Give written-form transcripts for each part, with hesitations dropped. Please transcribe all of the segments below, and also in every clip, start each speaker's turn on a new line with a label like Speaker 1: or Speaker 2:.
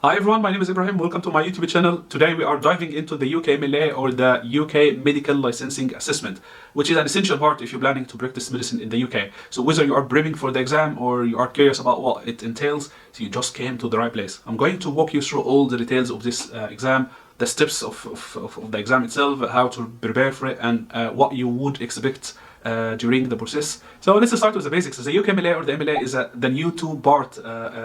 Speaker 1: Hi everyone, my name is Ibrahim. Welcome to my YouTube channel. Today we are diving into the UKMLA or the UK Medical Licensing Assessment, which is an essential part if you're planning to practice medicine in the UK. So whether you are prepping for the exam or you are curious about what it entails, so you just came to the right place. I'm going to walk you through all the details of this exam, the steps of the exam itself, how to prepare for it, and what you would expect during the process. So let's start with the basics. The UKMLA or the MLA is the new two-part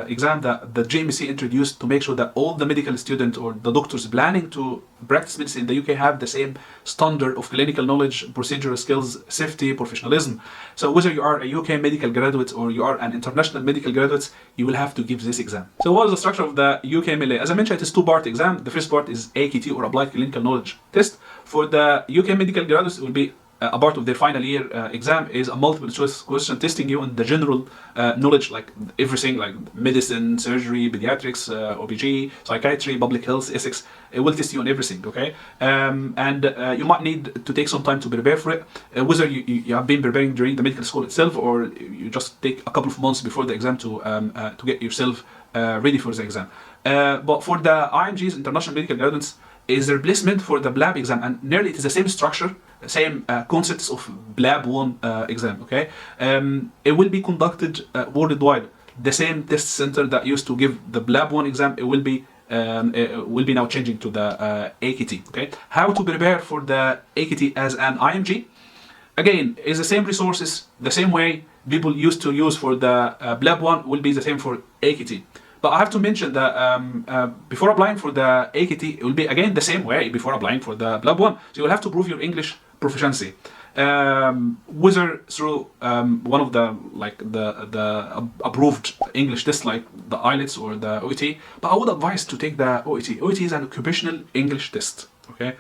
Speaker 1: exam that the GMC introduced to make sure that all the medical students or the doctors planning to practice medicine in the UK have the same standard of clinical knowledge, procedural skills, safety, professionalism. So whether you are a UK medical graduate or you are an international medical graduate, you will have to give this exam. So what is the structure of the UKMLA? As I mentioned, it is two-part exam. The first part is AKT or Applied Clinical Knowledge Test. For the UK medical graduates, it will be a part of their final year exam is a multiple choice question testing you on the general knowledge, like everything like medicine, surgery, pediatrics, OBG, psychiatry, public health, ethics. It will test you on everything, okay? And you might need to take some time to prepare for it, whether you have been preparing during the medical school itself or you just take a couple of months before the exam to get yourself ready for the exam. But for the IMGs, International Medical Graduates, is the replacement for the BLAB exam, and nearly it is the same structure, same concepts of BLAB 1 exam, okay? It will be conducted worldwide. The same test center that used to give the BLAB 1 exam, it will be now changing to the AKT, okay? How to prepare for the AKT as an IMG? Again, is the same resources, the same way people used to use for the BLAB 1 will be the same for AKT. But I have to mention that before applying for the AKT, it will be again the same way before applying for the BLAB 1. So you will have to prove your English proficiency, whether through one of the approved English tests like the IELTS or the OET. But I would advise to take the OET. OET is an occupational English test. Okay,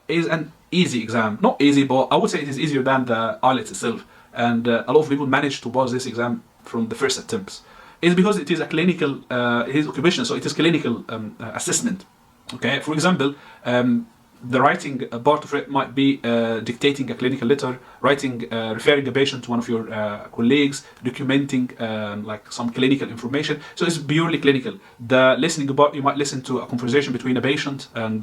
Speaker 1: is an easy exam, not easy, but I would say it is easier than the IELTS itself. And a lot of people manage to pass this exam from the first attempts. Is because it is a clinical, it is occupation, so it is clinical assessment. Okay, for example, the writing part of it might be dictating a clinical letter, writing, referring a patient to one of your colleagues, documenting like some clinical information. So it's purely clinical. The listening part, you might listen to a conversation between a patient and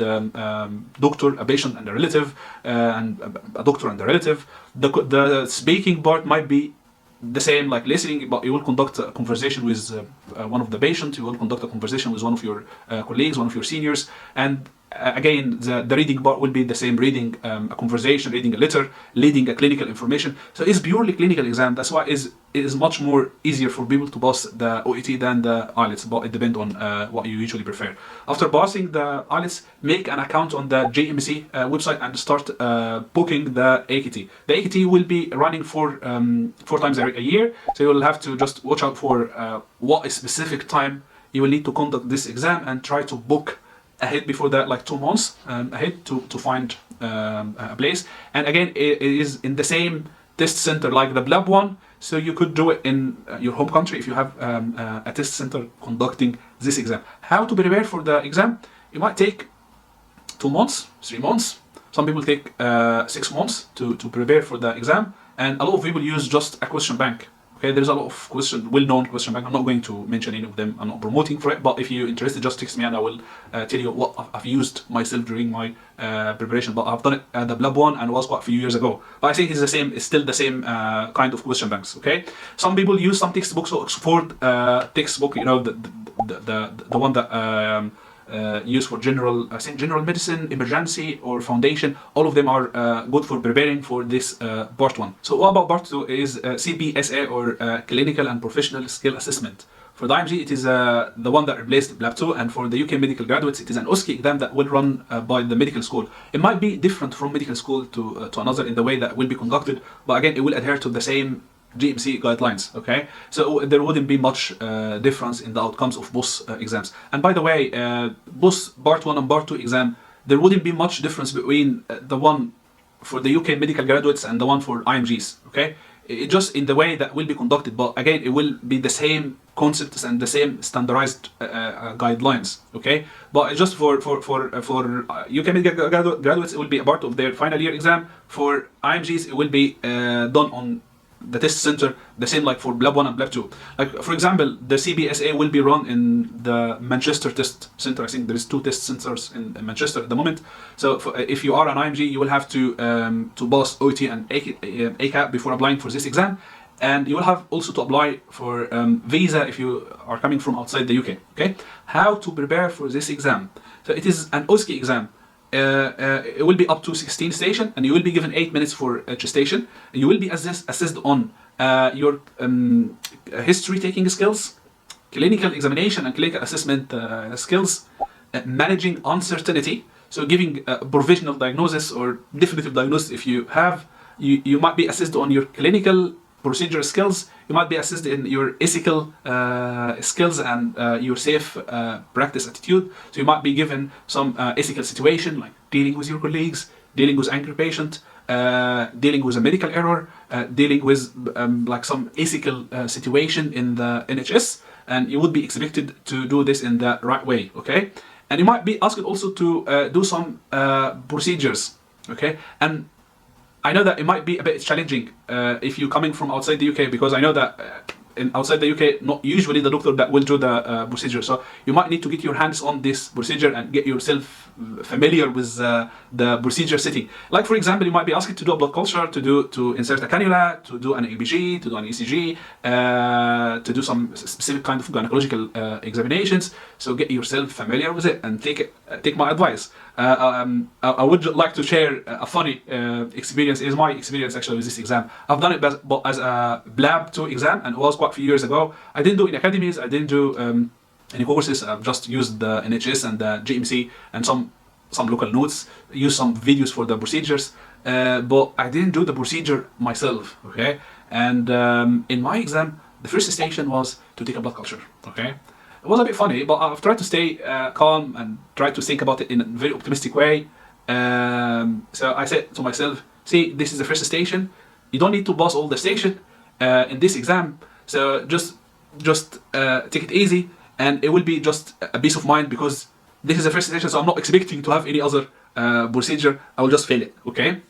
Speaker 1: doctor, a patient and a relative, and a doctor and a relative. The speaking part might be the same, like listening, but you will conduct a conversation with one of the patients, you will conduct a conversation with one of your colleagues, one of your seniors, and again, the reading part will be the same, reading a conversation, reading a letter, reading a clinical information. So it's purely clinical exam. That's why it is much more easier for people to pass the OET than the IELTS, but it depends on what you usually prefer. After passing the IELTS, make an account on the JMC website and start booking the AKT. The AKT will be running for 4 times a year, so you will have to just watch out for what specific time you will need to conduct this exam and try to book ahead before that, like 2 months ahead to find a place. And again, it is in the same test center like the BLAB one, so you could do it in your home country if you have a test center conducting this exam. How to prepare for the exam? It might take 2 months, 3 months. Some people take 6 months to prepare for the exam, and a lot of people use just a question bank. Okay, there's a lot of well-known question bank. I'm not going to mention any of them. I'm not promoting for it, but if you're interested, just text me and I will tell you what I've used myself during my preparation. But I've done it at the BLAB one and it was quite a few years ago. But I think it's the same. It's still the same kind of question banks. Okay, some people use some textbooks, so Oxford textbook. You know, the one that used for general medicine, emergency, or foundation. All of them are good for preparing for this part 1. So what about part 2 is CPSA or Clinical and Professional Skill Assessment. For the IMG, it is the one that replaced BLAB 2, and for the UK medical graduates, it is an OSCE exam that will run by the medical school. It might be different from medical school to another in the way that will be conducted, but again, it will adhere to the same GMC guidelines, okay? So there wouldn't be much difference in the outcomes of both exams. And by the way, both part 1 and part 2 exam, there wouldn't be much difference between the one for the UK medical graduates and the one for IMGs, okay? It just in the way that will be conducted, but again, it will be the same concepts and the same standardized guidelines, okay? But just for UK medical graduates, it will be a part of their final year exam. For IMGs, it will be done on the test center, the same like for Blab 1 and Blab 2. Like for example, the CBSA will be run in the Manchester test center. I think there is 2 test centers in Manchester at the moment. So if you are an IMG, you will have to pass OET and ACAT before applying for this exam. And you will have also to apply for visa if you are coming from outside the UK. Okay, how to prepare for this exam? So it is an OSCE exam. It will be up to 16 stations, and you will be given 8 minutes for each station. You will be assessed on your history taking skills, clinical examination and clinical assessment skills, managing uncertainty, so giving a provisional diagnosis or definitive diagnosis if you have. You might be assessed on your clinical procedure skills. You might be assessed in your ethical skills and your safe practice attitude. So you might be given some ethical situation like dealing with your colleagues, dealing with angry patient, dealing with a medical error, dealing with like some ethical situation in the NHS, and you would be expected to do this in the right way. Okay, and you might be asked also to do some procedures. Okay, and I know that it might be a bit challenging if you're coming from outside the UK, because I know that outside the UK, not usually the doctor that will do the procedure. So you might need to get your hands on this procedure and get yourself familiar with the procedure setting. Like for example, you might be asked to do a blood culture, to insert a cannula, to do an ABG, to do an ECG, to do some specific kind of gynecological examinations. So get yourself familiar with it and take my advice. I would like to share a funny experience. It is my experience actually with this exam. I've done it as a Blab 2 exam, and it was quite a few years ago. I didn't do it in academies, I didn't do any courses. I've just used the NHS and the GMC and some local notes, used some videos for the procedures, but I didn't do the procedure myself. Okay, and in my exam, the first station was to take a blood culture. Okay. It was a bit funny, but I've tried to stay calm and tried to think about it in a very optimistic way. So I said to myself, see, this is the first station. You don't need to pass all the station in this exam. So just take it easy, and it will be just a peace of mind, because this is the first station, so I'm not expecting to have any other procedure. I will just fail it, okay?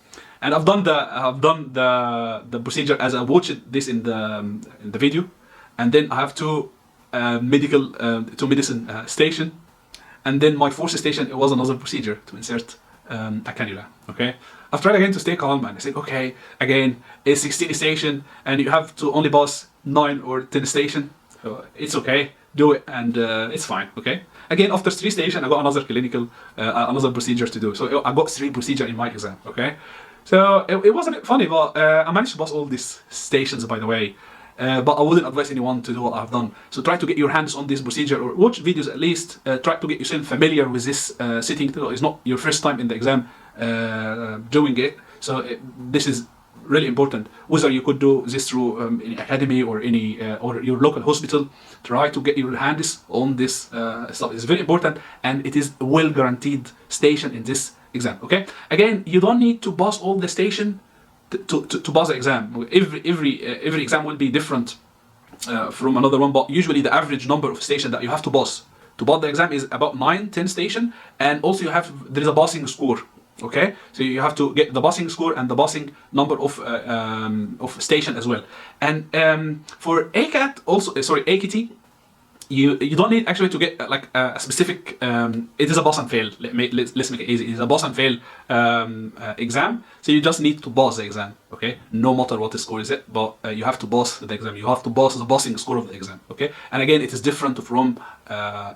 Speaker 1: And I've done the procedure as I watched this in the video, and then I have two medicine station, and then my fourth station, it was another procedure to insert a cannula. Okay, I've tried again to stay calm, and I said, okay, again it's 16 station, and you have to only pass 9 or 10 station, so it's okay, do it, and it's fine. Okay, again after 3 station, I got another clinical another procedure to do, so I got 3 procedure in my exam. Okay, so it was a bit funny, but I managed to pass all these stations, by the way. But I wouldn't advise anyone to do what I've done. So try to get your hands on this procedure, or watch videos at least. Try to get yourself familiar with this setting. It's not your first time in the exam doing it. So this is really important. Whether you could do this through any academy or any or your local hospital, try to get your hands on this stuff. It's very important, and it is a well guaranteed station in this exam. Okay. Again, you don't need to pass all the station to pass the exam. Every exam will be different from another one, but usually the average number of stations that you have to pass the exam is about 9-10 stations, and also there is a passing score. Okay, so you have to get the passing score and the passing number of station as well. And for ACAT also, AKT, you don't need actually to get like a specific. It is a pass and fail. Let's make it easy. It is a pass and fail exam. So you just need to pass the exam. Okay, no matter what the score is, but you have to pass the exam. You have to pass the passing score of the exam. Okay, and again, it is different from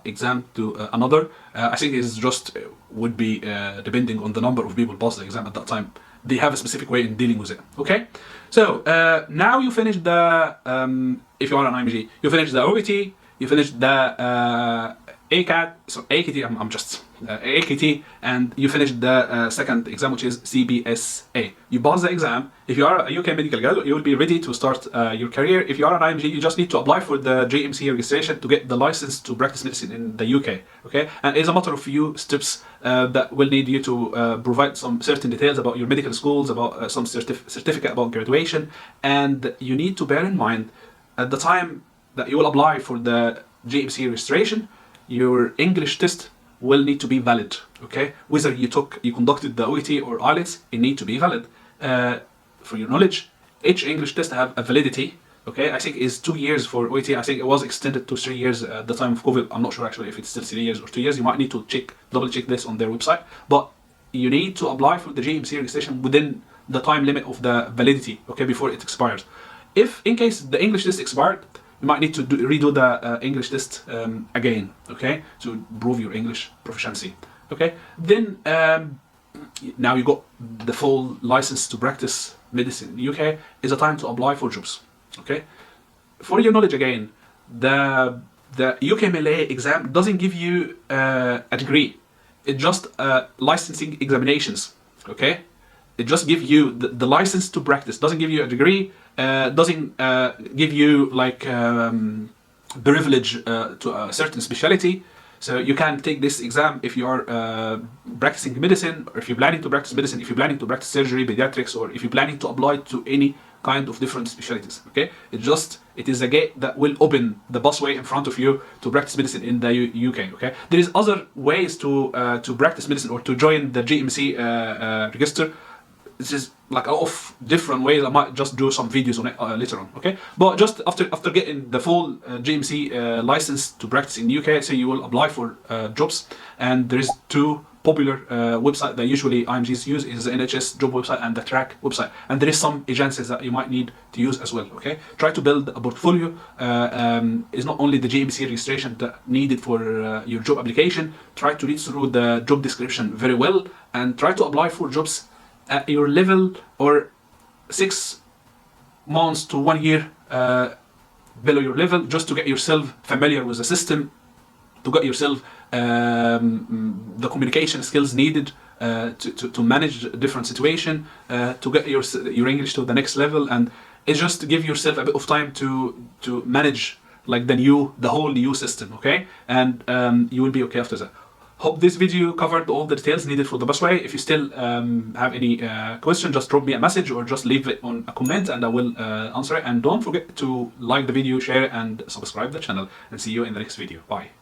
Speaker 1: exam to another. I think it's just would be depending on the number of people pass the exam at that time. They have a specific way in dealing with it. Okay, so now you finish the if you are an IMG, you finish the OET. You finished the ACAT, so AKT, I'm just AKT, and you finished the second exam, which is CBSA. You pass the exam. If you are a UK medical graduate, you will be ready to start your career. If you are an IMG, you just need to apply for the GMC registration to get the license to practice medicine in the UK. Okay, and it's a matter of few steps that will need you to provide some certain details about your medical schools, about some certificate about graduation, and you need to bear in mind at the time that you will apply for the GMC registration, your English test will need to be valid. Okay, whether you conducted the OET or IELTS, it need to be valid. For your knowledge, each English test have a validity. Okay, I think it's 2 years for OET. I think it was extended to 3 years at the time of COVID. I'm not sure actually if it's still 3 years or 2 years. You might need to double check this on their website. But you need to apply for the GMC registration within the time limit of the validity, okay, before it expires. If in case the English test expired, you might need to redo the English test again, okay, to prove your English proficiency. Okay, then now you got the full license to practice medicine in the UK. Is a time to apply for jobs. Okay, for your knowledge again, the UKMLA exam doesn't give you a degree. It's just licensing examinations. Okay, it just gives you the license to practice. Doesn't give you a degree. Doesn't give you like privilege to a certain specialty. So you can take this exam if you are practicing medicine, or if you're planning to practice medicine, if you're planning to practice surgery, pediatrics, or if you're planning to apply to any kind of different specialties. Okay, it is a gate that will open the busway in front of you to practice medicine in the UK. Okay, there is other ways to practice medicine or to join the GMC register. This is like a lot of different ways. I might just do some videos on it later on. Okay, but just after getting the full GMC license to practice in the UK, so you will apply for jobs, and there is two popular website that usually IMGs use is the NHS job website and the track website, and there is some agencies that you might need to use as well. Okay, try to build a portfolio. Is not only the GMC registration that needed for your job application. Try to read through the job description very well and try to apply for jobs at your level or 6 months to 1 year below your level, just to get yourself familiar with the system, to get yourself the communication skills needed to manage different situation, to get your English to the next level, and it's just to give yourself a bit of time to manage like the whole new system. Okay, and you will be okay after that. Hope this video covered all the details needed for the busway. If you still have any question, just drop me a message or just leave it on a comment and I will answer it. And don't forget to like the video, share and subscribe the channel, and see you in the next video. Bye.